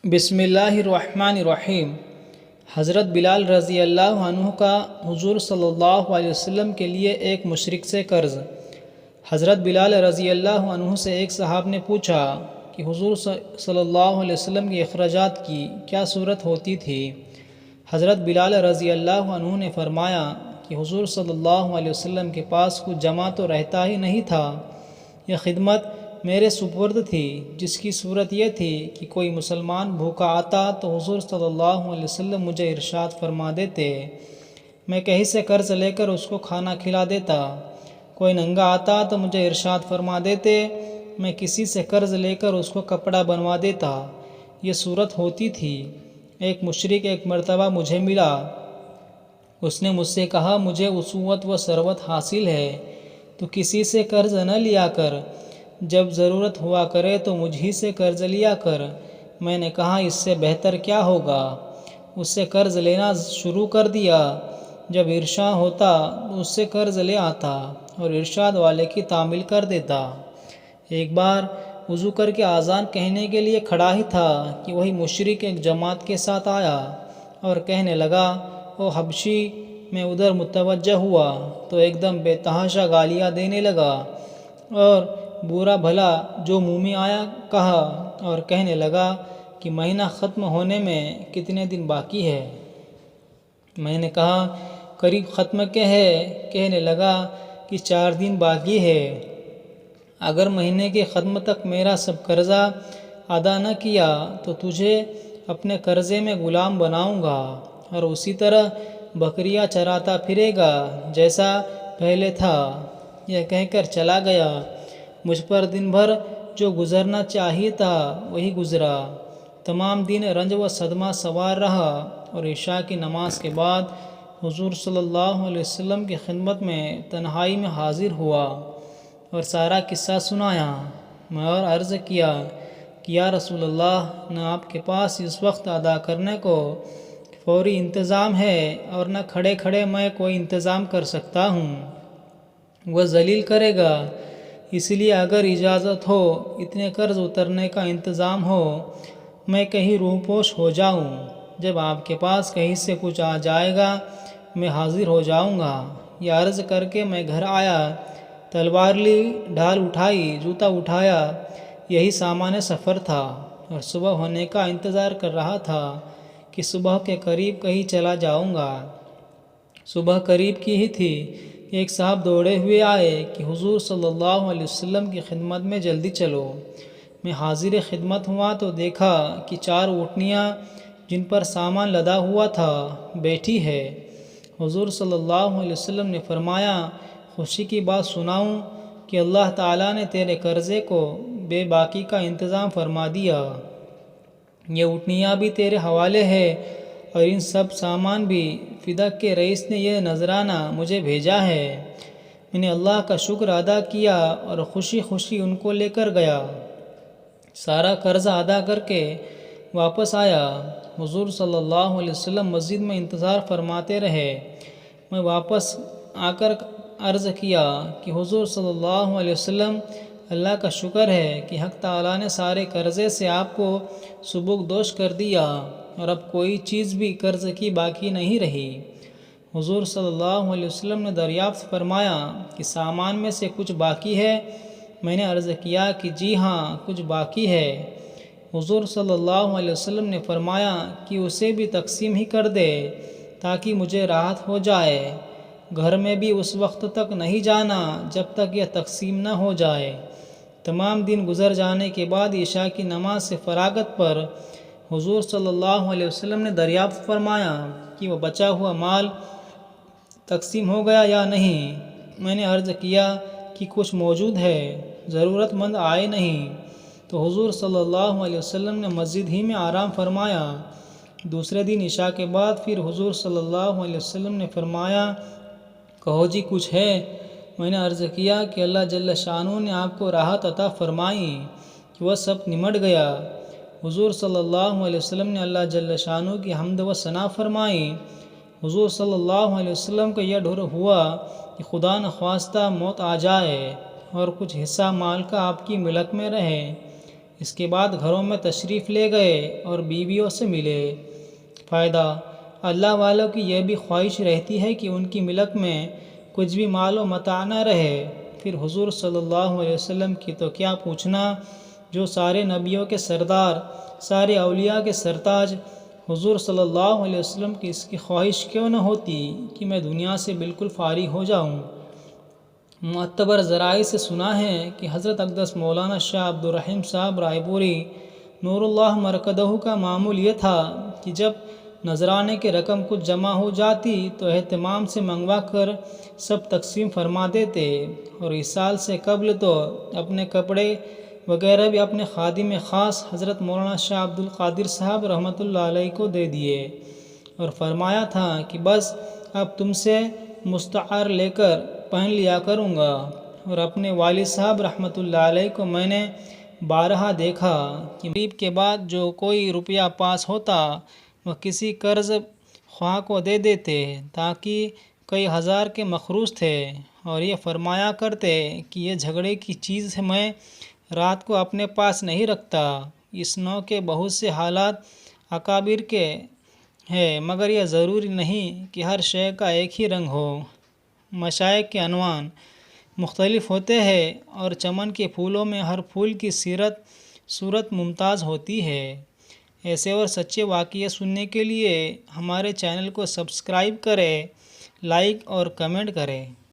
بسم اللہ الرحمن الرحیم۔ حضرت بلال رضی اللہ عنہ کا حضور صلی اللہ علیہ وسلم کے لیے ایک مشرک سے قرض۔ حضرت بلال رضی اللہ عنہ سے ایک صحابی نے پوچھا کہ حضور صلی اللہ علیہ وسلم کے اخراجات کی کیا صورت ہوتی تھی؟ حضرت بلال رضی اللہ عنہ نے فرمایا کہ حضور صلی اللہ علیہ وسلم کے پاس کچھ جمع تو رہتا ہی نہیں تھا، یہ خدمت میرے سپرد تھی، جس کی صورت یہ تھی کہ کوئی مسلمان بھوکا آتا تو حضور صلی اللہ علیہ وسلم مجھے ارشاد فرما دیتے، میں کہیں سے قرض لے کر اس کو کھانا کھلا دیتا۔ کوئی ننگا آتا تو مجھے ارشاد فرما دیتے، میں کسی سے قرض لے کر اس کو کپڑا بنوا دیتا۔ یہ صورت ہوتی تھی۔ ایک مشرک ایک مرتبہ مجھے ملا، اس نے مجھ سے کہا مجھے اصوت و ثروت حاصل ہے، تو کسی سے قرض نہ لیا کر، جب ضرورت ہوا کرے تو مجھ ہی سے قرض لیا کر۔ میں نے کہا اس سے بہتر کیا ہوگا؟ اس سے قرض لینا شروع کر دیا۔ جب ارشاد ہوتا تو اس سے قرض لے آتا اور ارشاد والے کی تعمیل کر دیتا۔ ایک بار وضو کر کے اذان کہنے کے لیے کھڑا ہی تھا کہ وہی مشرک ایک جماعت کے ساتھ آیا اور کہنے لگا، او حبشی! میں ادھر متوجہ ہوا تو ایک دم بے تحاشا گالیاں دینے لگا اور برا بھلا جو منہ میں آیا کہا، اور کہنے لگا کہ مہینہ ختم ہونے میں کتنے دن باقی ہے؟ میں نے کہا قریب ختم کے ہے۔ کہنے لگا کہ 4 دن باقی ہے۔ اگر مہینے کے ختم تک میرا سب قرضہ ادا نہ کیا تو تجھے اپنے قرضے میں غلام بناؤں گا اور اسی طرح بکریاں چراتا پھرے گا جیسا پہلے تھا۔ یہ کہہ کر چلا گیا۔ مجھ پر دن بھر جو گزرنا چاہیے تھا وہی گزرا۔ تمام دن رنج و صدمہ سوار رہا اور عشاء کی نماز کے بعد حضور صلی اللہ علیہ وسلم کی خدمت میں تنہائی میں حاضر ہوا اور سارا قصہ سنایا۔ میں اور عرض کیا کہ یا رسول اللہ، نہ آپ کے پاس اس وقت ادا کرنے کو فوری انتظام ہے اور نہ کھڑے کھڑے میں کوئی انتظام کر سکتا ہوں، وہ ذلیل کرے گا۔ اس لیے اگر اجازت ہو، اتنے قرض اترنے کا انتظام ہو، میں کہیں روح پوش ہو جاؤں۔ جب آپ کے پاس کہیں سے کچھ آ جائے گا میں حاضر ہو جاؤں گا۔ یہ عرض کر کے میں گھر آیا، تلوار لی، ڈھال اٹھائی، جوتا اٹھایا، یہی سامان سفر تھا اور صبح ہونے کا انتظار کر رہا تھا کہ صبح کے قریب کہیں چلا جاؤں گا۔ صبح قریب کی ہی تھی، ایک صاحب دوڑے ہوئے آئے کہ حضور صلی اللہ علیہ وسلم کی خدمت میں جلدی چلو۔ میں حاضر خدمت ہوا تو دیکھا کہ 4 اونٹنیاں جن پر سامان لدا ہوا تھا بیٹھی ہے۔ حضور صلی اللہ علیہ وسلم نے فرمایا، خوشی کی بات سناؤں کہ اللہ تعالیٰ نے تیرے قرضے کو بے باکی کا انتظام فرما دیا۔ یہ اونٹنیاں بھی تیرے حوالے ہے اور ان سب سامان بھی۔ فدق کے رئیس نے یہ نذرانہ مجھے بھیجا ہے۔ میں نے اللہ کا شکر ادا کیا اور خوشی خوشی ان کو لے کر گیا۔ سارا قرضہ ادا کر کے واپس آیا۔ حضور صلی اللہ علیہ وسلم مسجد میں انتظار فرماتے رہے۔ میں واپس آ کر عرض کیا کہ حضور صلی اللہ علیہ وسلم، اللہ کا شکر ہے کہ حق تعالیٰ نے سارے قرضے سے آپ کو سبکدوش کر دیا اور اب کوئی چیز بھی قرض کی باقی نہیں رہی۔ حضور صلی اللہ علیہ وسلم نے دریافت فرمایا کہ سامان میں سے کچھ باقی ہے؟ میں نے عرض کیا کہ جی ہاں، کچھ باقی ہے۔ حضور صلی اللہ علیہ وسلم نے فرمایا کہ اسے بھی تقسیم ہی کر دے تاکہ مجھے راحت ہو جائے۔ گھر میں بھی اس وقت تک نہیں جانا جب تک یہ تقسیم نہ ہو جائے۔ تمام دن گزر جانے کے بعد عشاء کی نماز سے فراغت پر حضور صلی اللہ علیہ وسلم نے دریافت فرمایا کہ وہ بچا ہوا مال تقسیم ہو گیا یا نہیں۔ میں نے عرض کیا کہ کچھ موجود ہے، ضرورت مند آئے نہیں۔ تو حضور صلی اللہ علیہ وسلم نے مسجد ہی میں آرام فرمایا۔ دوسرے دن عشاء کے بعد پھر حضور صلی اللہ علیہ وسلم نے فرمایا، کہو جی کچھ ہے؟ میں نے عرض کیا کہ اللہ جل شانہ نے آپ کو راحت عطا فرمائی کہ وہ سب نمٹ گیا۔ حضور صلی اللہ علیہ وسلم نے اللہ جل شانہ کی حمد و ثنا فرمائی۔ حضور صلی اللہ علیہ وسلم کو یہ ڈر ہوا کہ خدا نخواستہ موت آ جائے اور کچھ حصہ مال کا آپ کی ملک میں رہے، اس کے بعد گھروں میں تشریف لے گئے اور بیویوں سے ملے۔ فائدہ: اللہ والوں کی یہ بھی خواہش رہتی ہے کہ ان کی ملک میں کچھ بھی مال و متاع نہ رہے۔ پھر حضور صلی اللہ علیہ وسلم کی تو کیا پوچھنا، جو سارے نبیوں کے سردار، سارے اولیاء کے سرتاج، حضور صلی اللہ علیہ وسلم کی اس کی خواہش کیوں نہ ہوتی کہ میں دنیا سے بالکل فارغ ہو جاؤں۔ معتبر ذرائع سے سنا ہے کہ حضرت اقدس مولانا شاہ عبد الرحیم صاحب رائے پوری نور اللہ مرکزہ کا معمول یہ تھا کہ جب نذرانے کی رقم کچھ جمع ہو جاتی تو اہتمام سے منگوا کر سب تقسیم فرما دیتے، اور اس سال سے قبل تو اپنے کپڑے وغیرہ بھی اپنے خادم خاص حضرت مولانا شاہ عبد القادر صاحب رحمۃ اللہ علیہ کو دے دیے، اور فرمایا تھا کہ بس اب تم سے مستعار لے کر پہن لیا کروں گا۔ اور اپنے والد صاحب رحمۃ اللہ علیہ کو میں نے بارہا دیکھا کہ مغرب کے بعد جو کوئی روپیہ پاس ہوتا وہ کسی قرض خواہ کو دے دیتے، تاکہ کئی ہزار کے مخروض تھے، اور یہ فرمایا کرتے کہ یہ جھگڑے کی چیز ہے، میں رات کو اپنے پاس نہیں رکھتا۔ اس نوع کے بہت سے حالات اکابر کے ہیں، مگر یہ ضروری نہیں کہ ہر شے کا ایک ہی رنگ ہو۔ مشائخ کے عنوان مختلف ہوتے ہیں، اور چمن کے پھولوں میں ہر پھول کی صورت ممتاز ہوتی ہے۔ ایسے اور سچے واقعے سننے کے لیے ہمارے چینل کو سبسکرائب کریں، لائک اور کمنٹ کریں۔